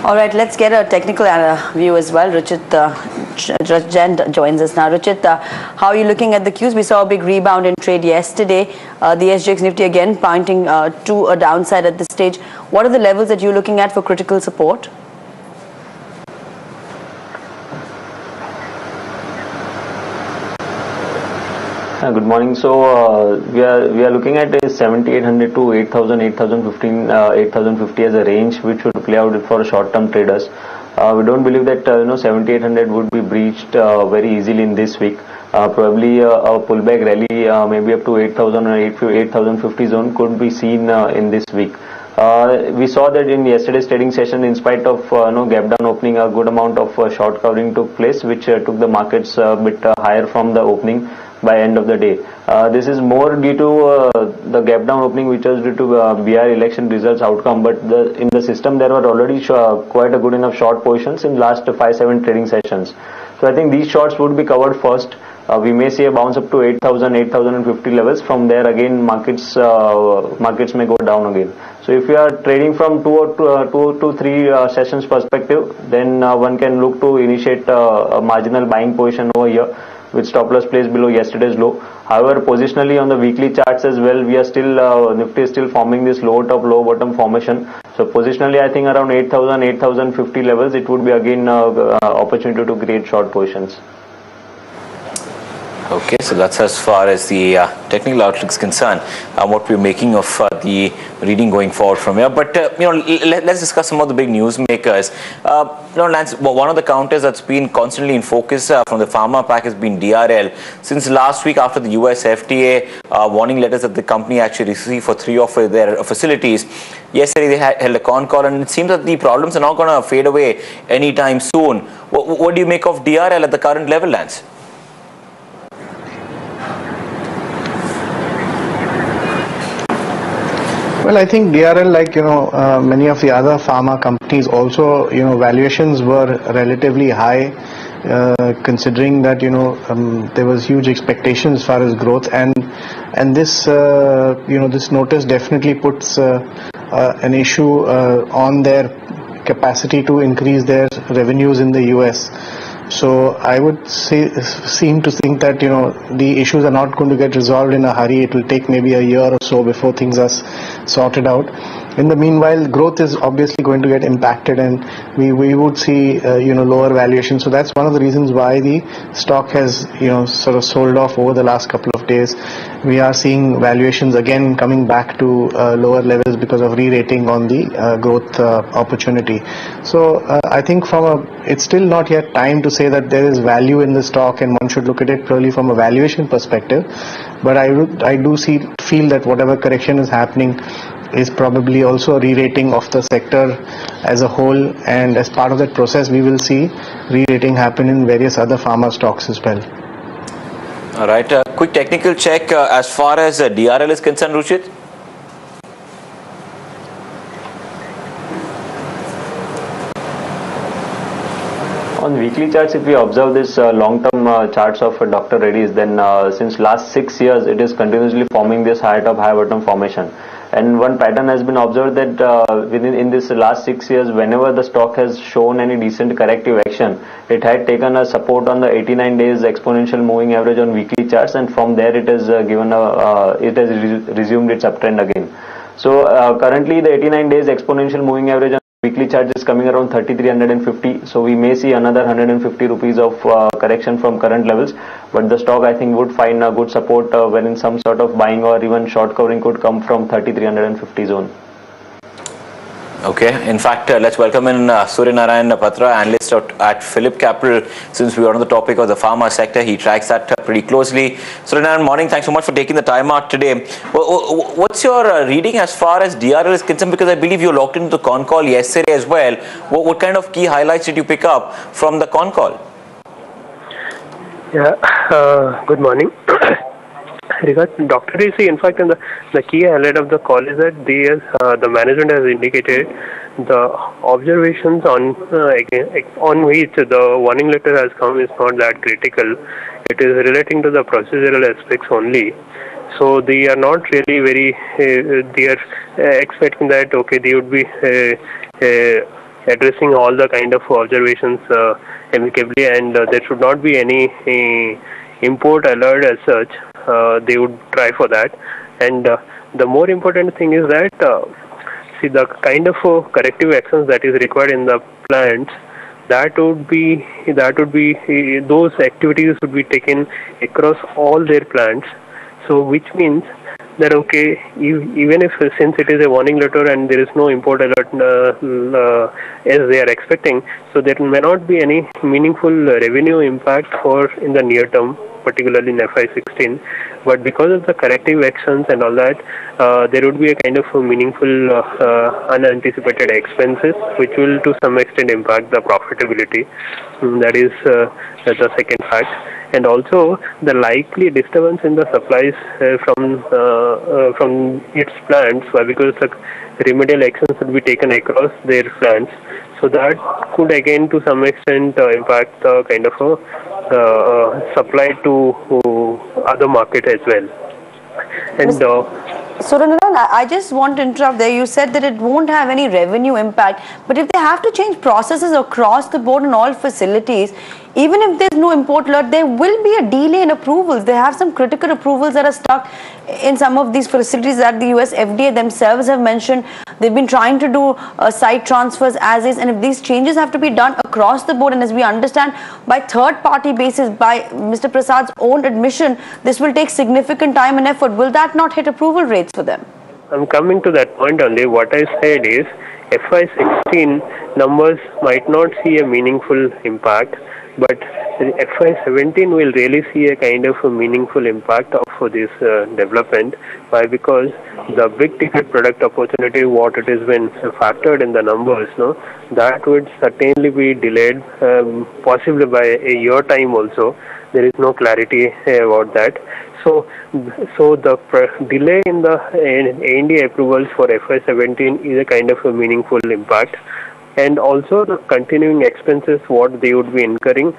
All right, let's get a technical view as well. Ruchit Jain joins us now. Ruchit, how are you looking at the cues? We saw a big rebound in trade yesterday. The SGX Nifty again pointing to a downside at this stage. What are the levels that you're looking at for critical support? Good morning. So we are looking at 7,800 to 8,000, 8,015, 8,050 as a range, which should play out for short-term traders. We don't believe that 7,800 would be breached very easily in this week. Probably a pullback rally, maybe up to 8,000 or 8,050 zone could be seen in this week. We saw that in yesterday's trading session, in spite of gap down opening, a good amount of short covering took place, which took the markets a bit higher from the opening by end of the day. This is more due to the gap down opening, which was due to BR election results outcome, but in the system there were already quite a good enough short positions in last 5-7 trading sessions. So I think these shorts would be covered first. We may see a bounce up to 8,000, 8,050 levels. From there again markets may go down again. So if you are trading from two to three sessions perspective, then one can look to initiate a marginal buying position over here, with stop loss placed below yesterday's low. However, positionally on the weekly charts as well, we are still Nifty is still forming this low top low bottom formation. So positionally, I think around 8,000, 8,050 levels, it would be again opportunity to create short positions. Okay, so that's as far as the technical outlook is concerned, what we're making of the reading going forward from here. But let's discuss some of the big news makers. Lance, one of the counters that's been constantly in focus from the pharma pack has been DRL. Since last week, after the US FDA warning letters that the company actually received for 3 of their facilities, yesterday they held a con call, and it seems that the problems are not going to fade away anytime soon. What do you make of DRL at the current level, Lance? Well, I think DRL, like many of the other pharma companies, also valuations were relatively high, considering that there was huge expectations as far as growth, and this this notice definitely puts an issue on their capacity to increase their revenues in the US. So I would seem to think that the issues are not going to get resolved in a hurry. It will take maybe a year or so before things are sorted out. In the meanwhile, growth is obviously going to get impacted, and we would see lower valuation. So that's one of the reasons why the stock has sort of sold off over the last couple of days. We are seeing valuations again coming back to lower levels because of re-rating on the growth opportunity. So I think it's still not yet time to say that there is value in the stock and one should look at it purely from a valuation perspective. But I do feel that whatever correction is happening is probably also a re-rating of the sector as a whole, and as part of that process we will see re-rating happen in various other pharma stocks as well. All right, quick technical check as far as DRL is concerned, Ruchit. On weekly charts, if we observe this long-term charts of Dr. Reddy's, then since last 6 years it is continuously forming this high top high bottom formation. And one pattern has been observed that in this last 6 years, whenever the stock has shown any decent corrective action, it had taken a support on the 89 days exponential moving average on weekly charts, and from there it has resumed its uptrend again. So currently the 89 days exponential moving average on weekly chart is coming around 3,350. So we may see another 150 rupees of correction from current levels, but the stock I think would find a good support wherein some sort of buying or even short covering could come from 3,350 zone. Okay, in fact, let's welcome in Surya Narayan Patra, analyst at Phillip Capital. Since we are on the topic of the pharma sector, he tracks that pretty closely. Surya Narayan, morning. Thanks so much for taking the time out today. What's your reading as far as DRL is concerned? Because I believe you locked into the con call yesterday as well. What kind of key highlights did you pick up from the con call? Yeah, good morning. Regarding Dr. DC, in fact, the key highlight of the call is that the management has indicated the observations on which the warning letter has come is not that critical. It is relating to the procedural aspects only. So they are not really very. They are expecting that they would be addressing all the kind of observations amicably, and there should not be any import alert as such. They would try for that, and the more important thing is that see the kind of corrective actions that is required in the plants. That would be those activities would be taken across all their plants. So which means that okay, even if since it is a warning letter and there is no import alert as they are expecting, so there may not be any meaningful revenue impact for in the near term, particularly in FY16. But because of the corrective actions and all that, there would be a kind of a meaningful unanticipated expenses, which will to some extent impact the profitability. That is the second fact. And also the likely disturbance in the supplies from its plants, because the remedial actions will be taken across their plants. So that could again to some extent impact the kind of supply to other market as well. And Surendran, I just want to interrupt there. You said that it won't have any revenue impact, but if they have to change processes across the board in all facilities, even if there's no import alert, there will be a delay in approvals. They have some critical approvals that are stuck in some of these facilities that the US FDA themselves have mentioned. They've been trying to do site transfers as is, and if these changes have to be done across the board, and as we understand, by third-party basis, by Mr. Prasad's own admission, this will take significant time and effort. Will that not hit approval rates for them? I'm coming to that point only. What I said is FY16 numbers might not see a meaningful impact, but FY17 will really see a kind of a meaningful impact of this development. Why? Because the big ticket product opportunity, what it has been factored in the numbers, no, that would certainly be delayed, possibly by a year time also. There is no clarity about that. So the delay in the ANDA approvals for FY17 is a kind of a meaningful impact. And also the continuing expenses what they would be incurring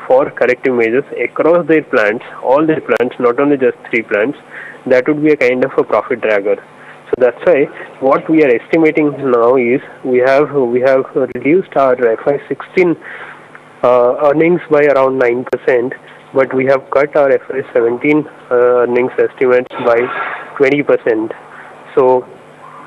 for corrective measures across their plants, all their plants, not only just 3 plants, that would be a kind of a profit dragger. So that's why what we are estimating now is we have reduced our FY16 earnings by around 9%, but we have cut our FY17 earnings estimates by 20%. So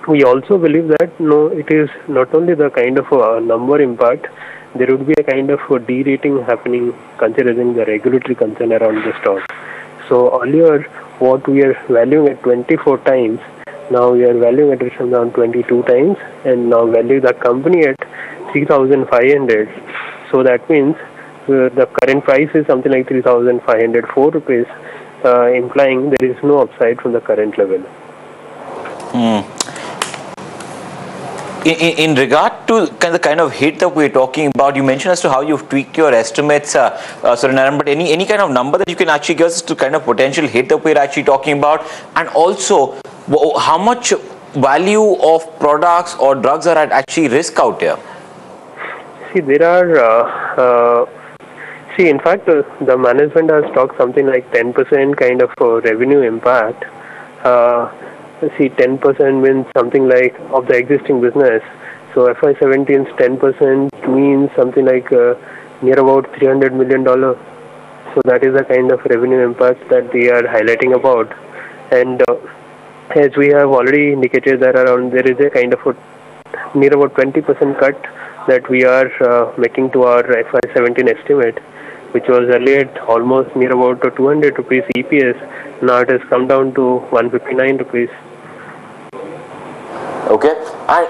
we also believe that it is not only the kind of a number impact, there would be a kind of a de-rating happening considering the regulatory concern around the stock. So earlier, what we are valuing at 24 times, now we are valuing at around 22 times, and now value the company at 3,500. So that means the current price is something like 3,504 rupees, implying there is no upside from the current level. In regard to the kind of hit that we're talking about, you mentioned as to how you've tweaked your estimates, Surendran, but any kind of number that you can actually give us to kind of potential hit that we're actually talking about, and also how much value of products or drugs are at actually risk out here? See, there are. In fact, the management has talked something like 10% kind of revenue impact. 10% means something like of the existing business. So FY17's 10% means something like near about $300 million. So that is the kind of revenue impact that we are highlighting about. And as we have already indicated, there is a kind of a near about 20% cut that we are making to our FY17 estimate, which was earlier at almost near about 200 rupees EPS. Now it has come down to 159 rupees. Okay. And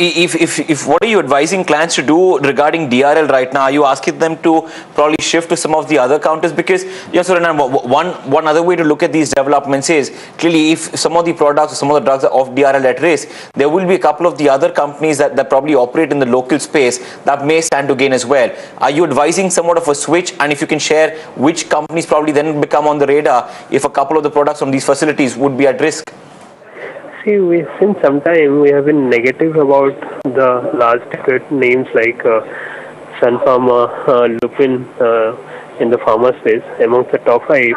if what are you advising clients to do regarding DRL right now? Are you asking them to probably shift to some of the other counters? Because one other way to look at these developments is clearly if some of the products or some of the drugs are off DRL at risk, there will be a couple of the other companies that probably operate in the local space that may stand to gain as well. Are you advising somewhat of a switch? And if you can share which companies probably then become on the radar if a couple of the products from these facilities would be at risk? See, since some time we have been negative about the large ticket names like Sun Pharma, Lupin in the pharma space amongst the top 5,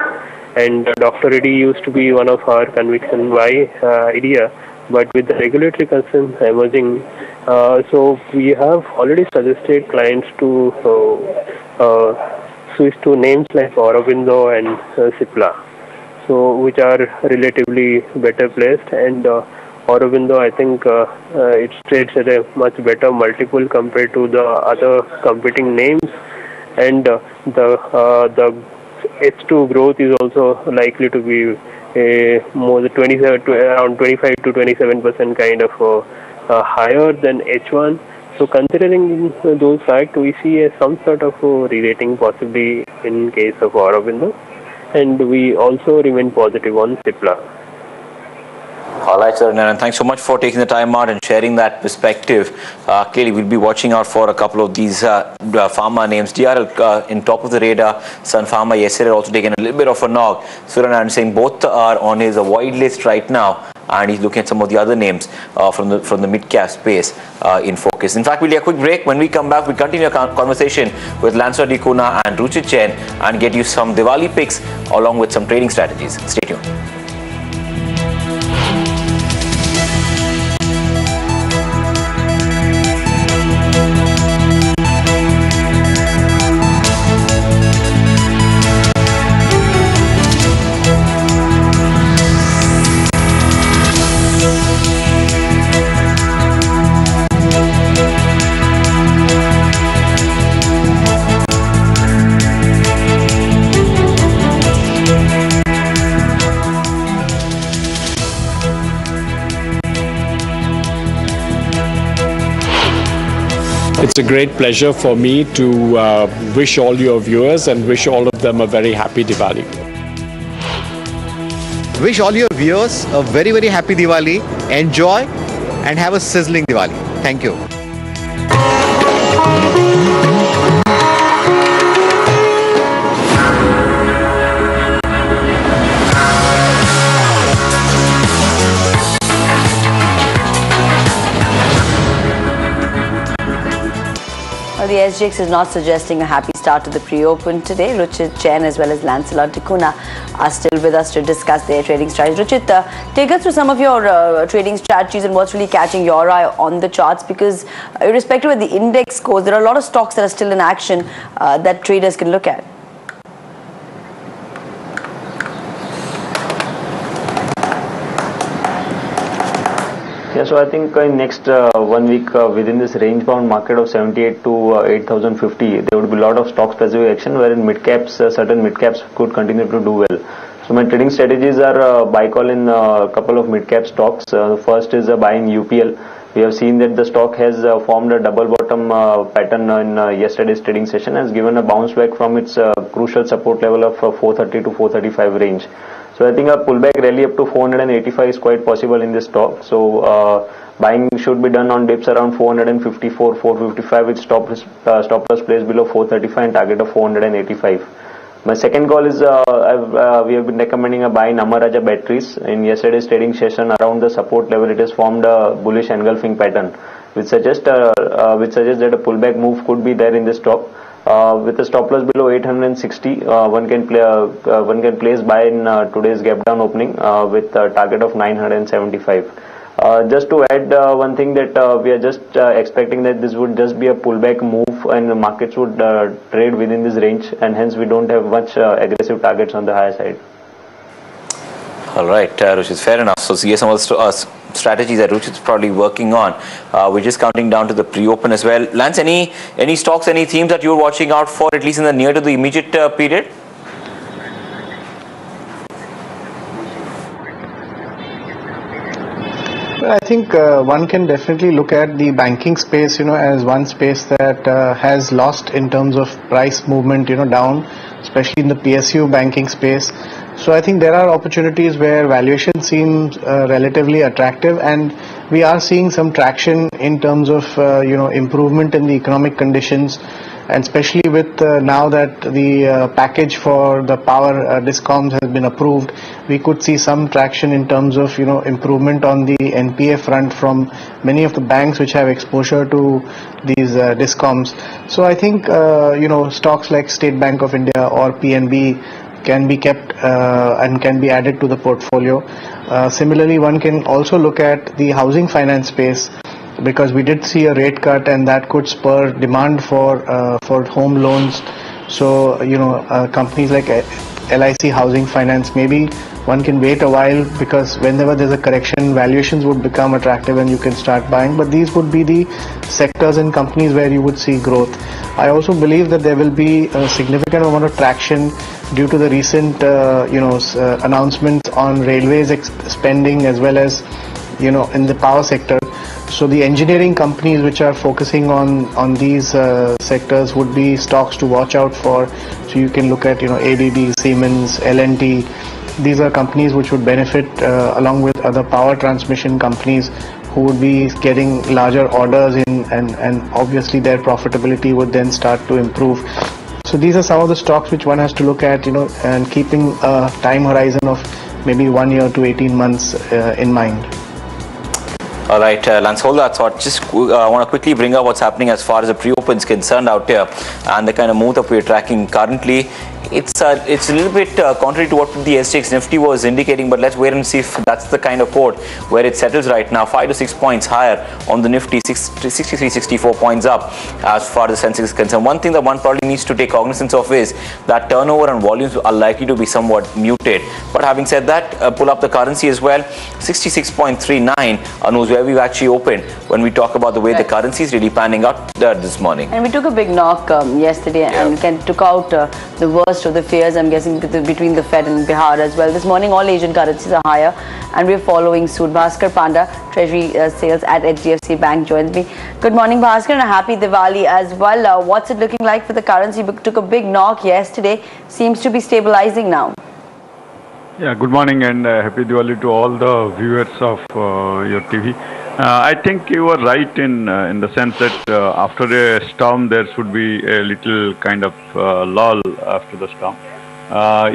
and Dr. Reddy used to be one of our conviction. Why idea? but with the regulatory concerns emerging, so we have already suggested clients to switch to names like Aurobindo and Cipla, so which are relatively better placed. And Aurobindo, I think it trades at a much better multiple compared to the other competing names, and the H2 growth is also likely to be more than 27 to around 25 to 27% kind of higher than H1. So considering those facts, we see some sort of re-rating possibly in case of Aurobindo, and we also remain positive on Cipla. All right, sir, and thanks so much for taking the time out and sharing that perspective. Clearly, we'll be watching out for a couple of these pharma names. DRL in top of the radar. Sun Pharma yesterday also taken a little bit of a knock. Suryanarayan saying both are on his avoid list right now, and he's looking at some of the other names from the mid-cap space in focus. In fact, we'll take a quick break. When we come back, we continue our conversation with Lanswa Dikuna and Ruchit Jain and get you some Diwali picks along with some trading strategies. Stay tuned. It's a great pleasure for me to wish all your viewers and wish all of them a very happy Diwali. Wish all your viewers a very, very happy Diwali. Enjoy and have a sizzling Diwali. Thank you. The SGX is not suggesting a happy start to the pre-open today. Ruchit Jain as well as Lanswa Dikuna are still with us to discuss their trading strategies. Ruchit, take us through some of your trading strategies and what's really catching your eye on the charts, because irrespective of the index goes, there are a lot of stocks that are still in action that traders can look at. Yeah, so I think in next 1 week within this range bound market of 78 to 8,050, there would be a lot of stock specific action wherein mid caps, certain mid caps could continue to do well. So my trading strategies are buy call in a couple of mid cap stocks. First is buying UPL. We have seen that the stock has formed a double bottom pattern in yesterday's trading session, has given a bounce back from its crucial support level of 430 to 435 range. So I think a pullback rally up to 485 is quite possible in this stock. So buying should be done on dips around 454, 455 with stop loss placed below 435 and target of 485. My second call is we have been recommending a buy in Amaraja Batteries. In yesterday's trading session around the support level, it has formed a bullish engulfing pattern, which suggests that a pullback move could be there in this stock. With a stop loss below 860, one can place buy in today's gap down opening with a target of 975. Just to add one thing, that we are just expecting that this would just be a pullback move and the markets would trade within this range, and hence we don't have much aggressive targets on the higher side. All right, Ruchit, fair enough. So see some of the strategies that Ruchit's probably working on. We're just counting down to the pre-open as well. Lance, any stocks, any themes that you're watching out for, at least in the near to the immediate period? Well, I think one can definitely look at the banking space, as one space that has lost in terms of price movement, down, especially in the PSU banking space. So I think there are opportunities where valuation seems relatively attractive, and we are seeing some traction in terms of improvement in the economic conditions, and especially with now that the package for the power discoms has been approved, we could see some traction in terms of improvement on the NPA front from many of the banks which have exposure to these discoms. So I think stocks like State Bank of India or PNB can be kept and can be added to the portfolio. Similarly, one can also look at the housing finance space, because we did see a rate cut and that could spur demand for home loans. So companies like LIC Housing Finance, maybe one can wait a while, because whenever there's a correction, valuations would become attractive and you can start buying. But these would be the sectors and companies where you would see growth. I also believe that there will be a significant amount of traction due to the recent announcements on railways spending, as well as in the power sector. So the engineering companies which are focusing on these sectors would be stocks to watch out for. So you can look at ABB, Siemens, L&T. These are companies which would benefit along with other power transmission companies who would be getting larger orders in, and obviously their profitability would then start to improve. So these are some of the stocks which one has to look at, and keeping a time horizon of maybe 1 year to 18 months in mind. All right, Lance, hold that thought. Just want to quickly bring up what's happening as far as the pre-open is concerned out here, and the kind of move that we're tracking currently. It's a little bit contrary to what the SGX Nifty was indicating, but let's wait and see if that's the kind of port where it settles right now. 5 to 6 points higher on the Nifty, 63, 64 points up as far as the Sensex is concerned. One thing that one probably needs to take cognizance of is that turnover and volumes are likely to be somewhat muted. But having said that, pull up the currency as well. 66.39 knows where we've actually opened when we talk about the way the currency is really panning out this morning. And we took a big knock yesterday and took out the worst of the fears, I'm guessing, between the Fed and Bihar as well. This morning, all Asian currencies are higher, and we're following suit. Bhaskar Panda, Treasury Sales at HDFC Bank, joins me. Good morning, Bhaskar, and a happy Diwali as well. What's it looking like for the currency? Took a big knock yesterday, seems to be stabilizing now. Yeah, good morning and happy Diwali to all the viewers of your TV. I think you were right in the sense that after a storm there should be a little kind of lull after the storm.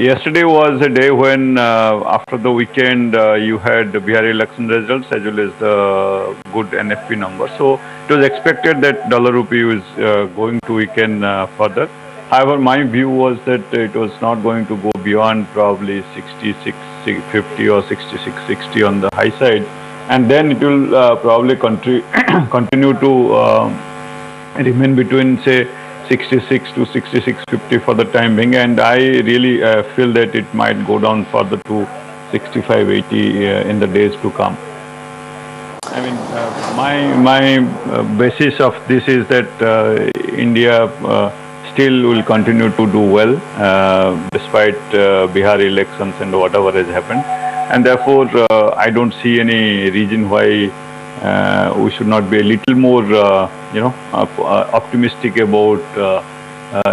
Yesterday was a day when after the weekend you had the Bihar election results as well as the good NFP number. So it was expected that dollar rupee was going to weaken further. However, my view was that it was not going to go beyond probably 66.50 or 66.60 on the high side, and then it will probably continue to remain between, say, 66 to 66.50 for the time being, and I really feel that it might go down further to 65.80 in the days to come. I mean, my basis of this is that India still will continue to do well despite Bihar elections and whatever has happened, and therefore I don't see any reason why we should not be a little more optimistic about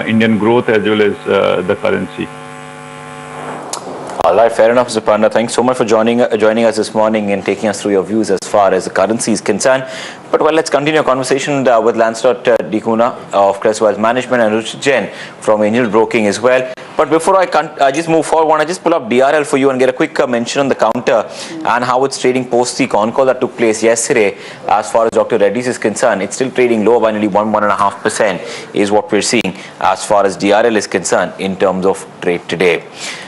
Indian growth as well as the currency. All right, fair enough, Mr. Panda. Thanks so much for joining us this morning and taking us through your views as far as the currency is concerned. But well, let's continue our conversation with Lancelot Dikuna of Crest Wealth Management and Ruchit Jain from Angel Broking as well. But before I just move forward, I want to just pull up DRL for you and get a quick mention on the counter and how it's trading post the con call that took place yesterday. As far as Dr. Reddy's is concerned, it's still trading lower by nearly 1.5% is what we're seeing as far as DRL is concerned in terms of trade today.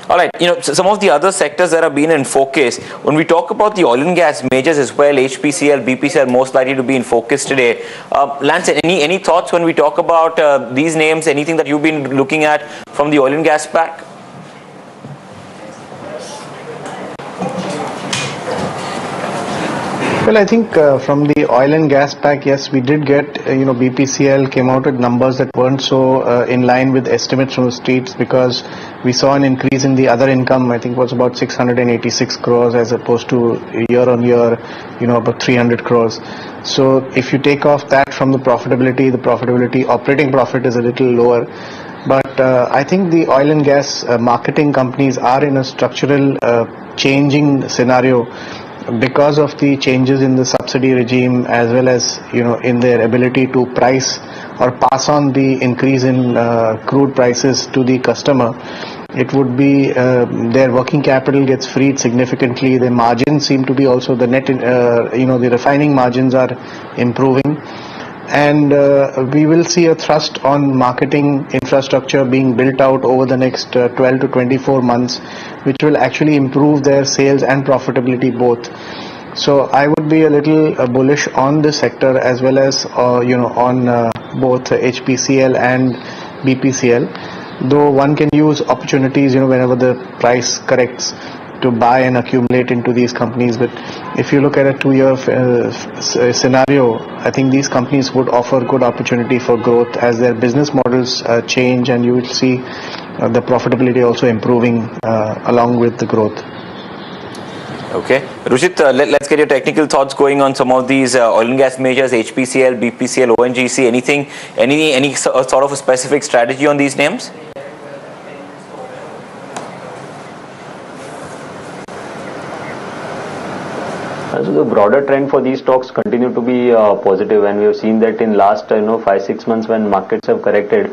All right, some of the other sectors that have been in focus, when we talk about the oil and gas majors as well, HPCL, BPCL most likely to be in focus today. Lance, any thoughts when we talk about these names, anything that you've been looking at from the oil and gas pack? Well, I think from the oil and gas pack, yes, we did get, BPCL came out with numbers that weren't so in line with estimates from the streets, because we saw an increase in the other income. I think it was about 686 crores as opposed to year on year, about 300 crores. So if you take off that from the profitability, operating profit is a little lower. But I think the oil and gas marketing companies are in a structural changing scenario because of the changes in the subsidy regime, as well as in their ability to price or pass on the increase in crude prices to the customer. It would be their working capital gets freed significantly. Their margins seem to be also the net, the refining margins are improving. and we will see a thrust on marketing infrastructure being built out over the next 12 to 24 months, which will actually improve their sales and profitability both. So I would be a little bullish on this sector as well as on both HPCL and BPCL, though one can use opportunities whenever the price corrects to buy and accumulate into these companies. But if you look at a 2-year scenario, I think these companies would offer good opportunity for growth as their business models change, and you will see the profitability also improving along with the growth. Okay, Ruchit, let's get your technical thoughts going on some of these oil and gas majors, HPCL, BPCL, ONGC. Anything, any sort of a specific strategy on these names? So the broader trend for these stocks continue to be positive, and we have seen that in last 5-6 months when markets have corrected,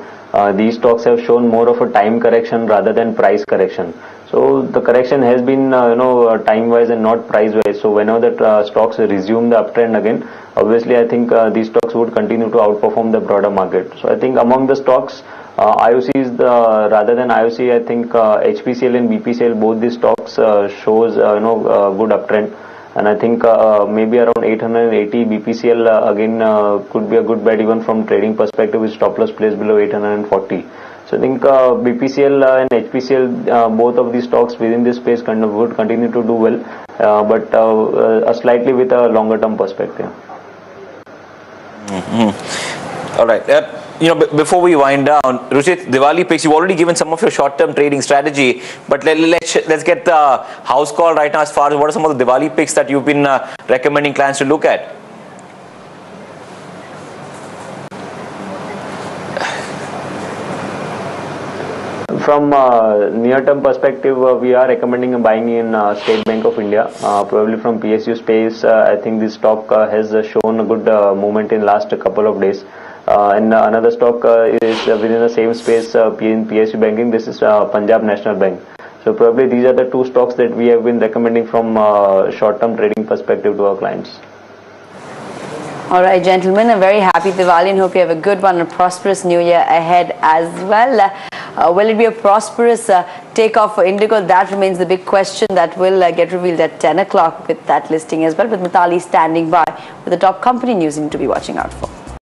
these stocks have shown more of a time correction rather than price correction. So the correction has been time wise and not price wise. So whenever the stocks resume the uptrend again, obviously I think these stocks would continue to outperform the broader market. So I think among the stocks, IOC is rather than IOC, I think HPCL and BPCL, both these stocks shows good uptrend. And I think maybe around 880 BPCL again could be a good bet even from trading perspective, with stop loss placed below 840. So I think BPCL and HPCL, both of these stocks within this space would continue to do well, but slightly with a longer term perspective. All right. Before we wind down, Ruchit, Diwali picks, you've already given some of your short-term trading strategy, but let's get the house call right now as far as what are some of the Diwali picks that you've been recommending clients to look at? From near-term perspective, we are recommending buying in State Bank of India, probably from PSU space. I think this stock has shown a good movement in last couple of days. And another stock is within the same space in PSU banking. This is Punjab National Bank. So probably these are the two stocks that we have been recommending from short-term trading perspective to our clients. All right, gentlemen, a very happy Diwali and hope you have a good one and a prosperous new year ahead as well. Will it be a prosperous takeoff for Indigo? That remains the big question that will get revealed at 10 o'clock with that listing as well, with Mitali standing by with the top company news you need to be watching out for.